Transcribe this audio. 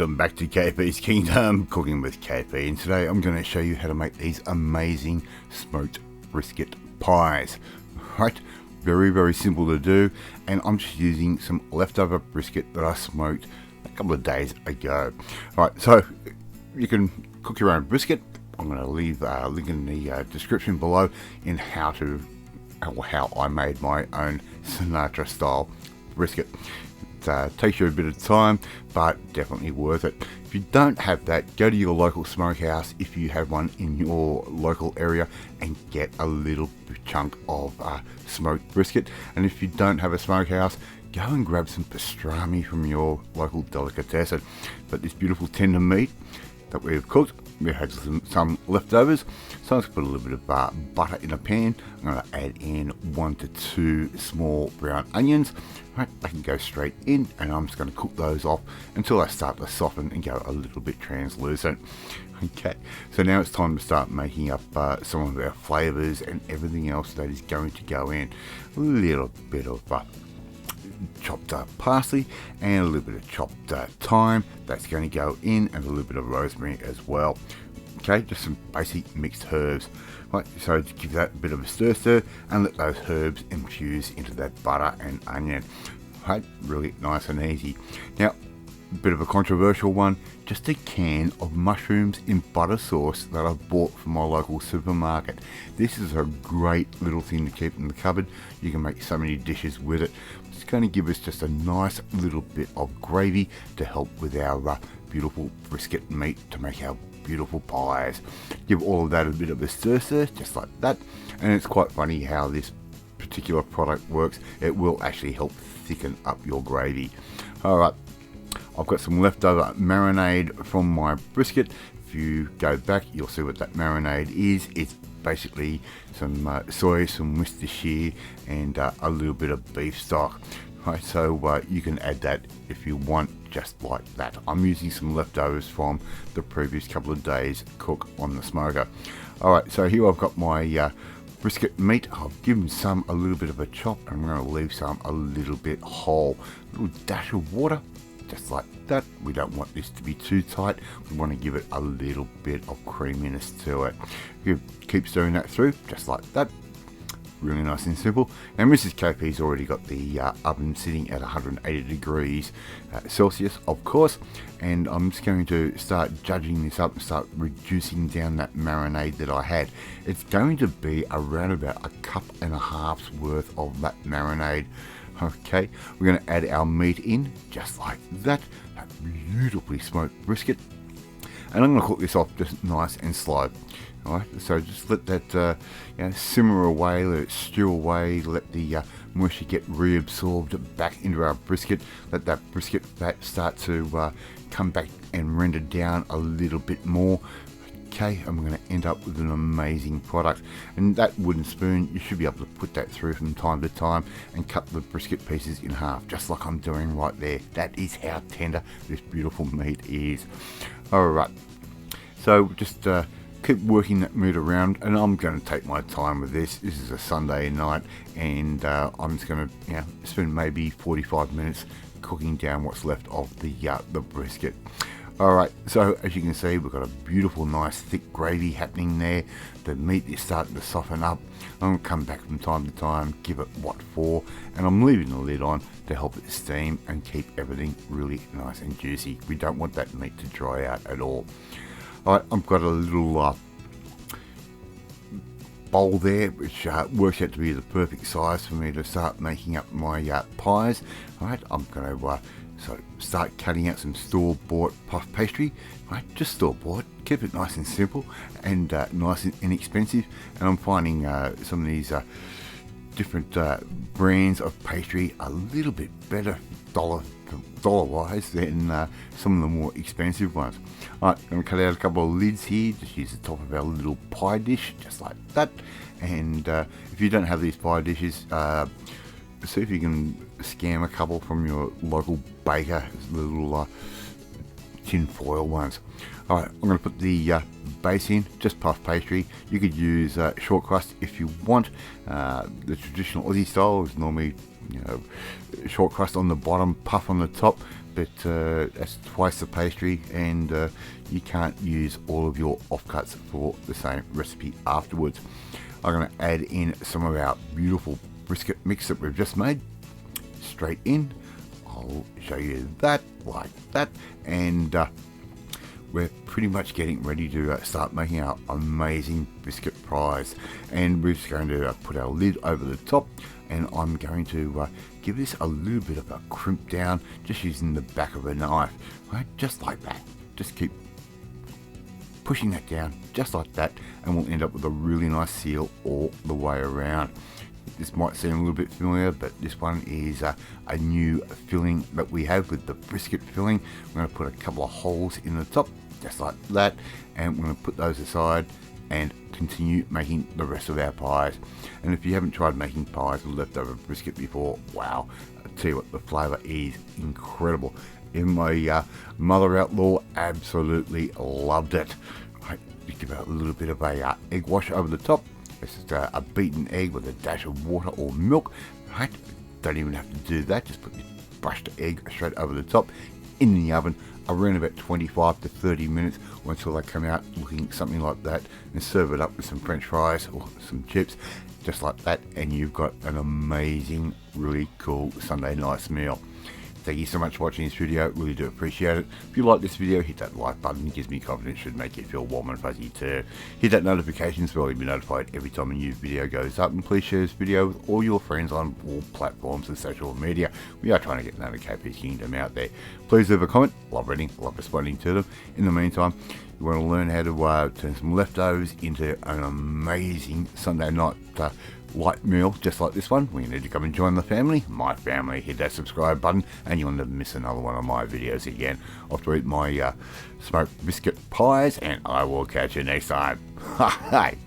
Welcome back to KP's Kingdom, Cooking with KP, and today I'm going to show you how to make these amazing smoked brisket pies. Right, very simple to do, and I'm just using some leftover brisket that I smoked a couple of days ago. Alright, so you can cook your own brisket. I'm going to leave a link in the description below in how I made my own Sinatra style brisket. It takes you a bit of time, but definitely worth it. If you don't have that, go to your local smokehouse if you have one in your local area and get a little chunk of smoked brisket. And if you don't have a smokehouse, go and grab some pastrami from your local delicatessen. But this beautiful tender meat that we've cooked, we had some leftovers, so let's put a little bit of butter in a pan. I'm going to add in 1 to 2 small brown onions. Right, they can go straight in, and I'm just going to cook those off until they start to soften and go a little bit translucent. Okay, so now it's time to start making up some of our flavors and everything else that is going to go in. A little bit of chopped parsley and a little bit of chopped thyme that's going to go in, and a little bit of rosemary as well. Okay, just some basic mixed herbs. Right, so to give that a bit of a stir and let those herbs infuse into that butter and onion. Right, really nice and easy. Now, a bit of a controversial one, just a can of mushrooms in butter sauce that I bought from my local supermarket. This is a great little thing to keep in the cupboard. You can make so many dishes with it. It's going to give us just a nice little bit of gravy to help with our beautiful brisket meat to make our beautiful pies. Give all of that a bit of a stir, just like that. And it's quite funny how this particular product works. It will actually help thicken up your gravy. Alright, I've got some leftover marinade from my brisket. If you go back, you'll see what that marinade is. It's basically some soy, some Worcestershire, and a little bit of beef stock. Right, so you can add that if you want, just like that. I'm using some leftovers from the previous couple of days cook on the smoker. Alright, so here I've got my brisket meat. I've given some a little bit of a chop, and I'm going to leave some a little bit whole. A little dash of water, just like that. We don't want this to be too tight. We want to give it a little bit of creaminess to it. You keep stirring that through, just like that. Really nice and simple. And Mrs. KP's already got the oven sitting at 180 degrees Celsius, of course. And I'm just going to start judging this up and start reducing down that marinade that I had. It's going to be around about 1.5 cups worth of that marinade. Okay, we're going to add our meat in just like that. That beautifully smoked brisket. And I'm going to cook this off just nice and slow. Alright, so just let that simmer away, let it stew away, let the moisture get reabsorbed back into our brisket. Let that brisket fat start to come back and render down a little bit more. Okay, and we're going to end up with an amazing product. And that wooden spoon, you should be able to put that through from time to time and cut the brisket pieces in half, just like I'm doing right there. That is how tender this beautiful meat is. Alright, so just keep working that meat around, and I'm going to take my time with this. This is a Sunday night, and I'm just going to spend maybe 45 minutes cooking down what's left of the brisket. Alright, so as you can see, we've got a beautiful, nice, thick gravy happening there. The meat is starting to soften up. I'm going to come back from time to time, give it what for, and I'm leaving the lid on to help it steam and keep everything really nice and juicy. We don't want that meat to dry out at all. Alright, I've got a little bowl there, which works out to be the perfect size for me to start making up my pies. Alright, I'm going to start cutting out some store-bought puff pastry. Right, just store-bought, keep it nice and simple and nice and inexpensive. And I'm finding some of these different brands of pastry a little bit better dollar-wise than some of the more expensive ones. Alright, I'm going to cut out a couple of lids here. Just use the top of our little pie dish, just like that. And if you don't have these pie dishes, see if you can scam a couple from your local baker, little tin foil ones. Alright, I'm going to put the base in, just puff pastry. You could use short crust if you want. The traditional Aussie style is normally short crust on the bottom, puff on the top. but that's twice the pastry, and you can't use all of your offcuts for the same recipe afterwards. I'm going to add in some of our beautiful brisket mix that we've just made straight in. I'll show you that like that, and we're pretty much getting ready to start making our amazing brisket pies. And we're just going to put our lid over the top, and I'm going to give this a little bit of a crimp down, just using the back of a knife, right? Just like that. Just keep pushing that down, just like that, and we'll end up with a really nice seal all the way around. This might seem a little bit familiar, but this one is a new filling that we have with the brisket filling. We're going to put a couple of holes in the top, just like that, and we're going to put those aside and continue making the rest of our pies. And if you haven't tried making pies with leftover brisket before, wow, I tell you what, the flavour is incredible. Even my mother-in-law absolutely loved it. Right, just give it a little bit of a egg wash over the top. It's just a beaten egg with a dash of water or milk. Right, don't even have to do that. Just put the brushed egg straight over the top in the oven around about 25 to 30 minutes until they come out looking something like that, and serve it up with some french fries or some chips, just like that, and you've got an amazing, really cool Sunday night meal. Thank you so much for watching this video, really do appreciate it. If you like this video, hit that like button, it gives me confidence, should make you feel warm and fuzzy too. Hit that notifications bell to be notified every time a new video goes up, and please share this video with all your friends on all platforms and social media. We are trying to get another KP's Kingdom out there. Please leave a comment, love reading, love responding to them. In the meantime, you want to learn how to turn some leftovers into an amazing Sunday night light meal just like this one, well, you need to come and join the family, my family. Hit that subscribe button, and you'll never miss another one of my videos again. Off to eat my smoked biscuit pies, and I will catch you next time. Hi.